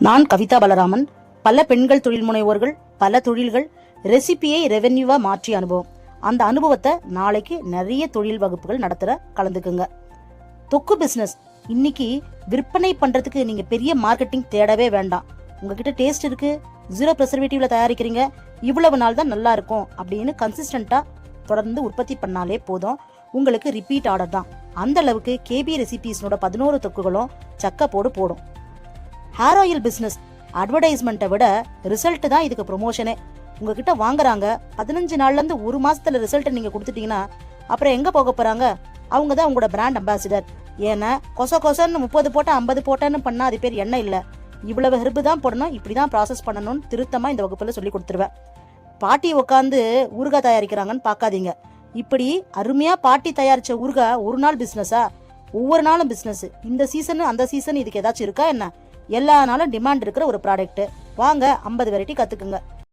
நான் கவிதா பலராமன். பல பெண்கள் தொழில் முனைவோர்கள், பல தொழில்கள், ரெசிபியை ரெவென்யூவா மாற்றிய அனுபவம். அந்த அனுபவத்தை நாளைக்கு நிறைய தொழில் வகுப்புகள் நடத்துற கலந்துக்குங்க. தொக்கு பிசினஸ் இன்னைக்கு விற்பனை பண்றதுக்கு நீங்க பெரிய மார்க்கெட்டிங் தேடவே வேண்டாம். உங்ககிட்ட டேஸ்ட் இருக்கு, 0 preservative தயாரிக்கிறீங்க, இவ்வளவு நாள் தான் நல்லா இருக்கும் அப்படின்னு கன்சிஸ்டன்டா தொடர்ந்து உற்பத்தி பண்ணாலே போதும். உங்களுக்கு ரிப்பீட் ஆர்டர் தான். அந்த அளவுக்கு கேபி ரெசிபிஸ்னோட 11 தொக்குகளும் சக்க போடும். ஹேர் ஆயில் பிசினஸ் அட்வர்டைஸ்மெண்ட்டை விட ரிசல்ட் தான் இதுக்கு ப்ரொமோஷனே. உங்ககிட்ட வாங்குறாங்க, 15 நாள்ல இருந்து 1 மாசத்துல ரிசல்ட் நீங்க கொடுத்துட்டீங்கன்னா அப்புறம் எங்க போக போறாங்க? அவங்க தான் உங்களோட பிராண்ட் அம்பாசிடர். ஏன்னா கொசன்னு 30 போட்டா 50 போட்டான்னு பண்ணா அது பேர் என்ன இல்ல. இவ்வளவு ஹெர்பு தான் போடணும், இப்படிதான் ப்ராசஸ் பண்ணணும்னு திருத்தமா இந்த வகுப்புல சொல்லி கொடுத்துருவேன். பாட்டி உட்காந்து ஊறுகாய் தயாரிக்கிறாங்கன்னு பாக்காதீங்க. இப்படி அருமையா பாட்டி தயாரிச்ச ஊறுகாய் ஒரு நாள் பிசினஸா? ஒவ்வொரு நாளும் பிசினஸ். இந்த சீசன் அந்த சீசன் இதுக்கு ஏதாச்சும் இருக்கா என்ன? எல்லா நாளும் டிமாண்ட் இருக்கிற ஒரு ப்ராடக்ட். வாங்க 50 வெரைட்டி கத்துக்குங்க.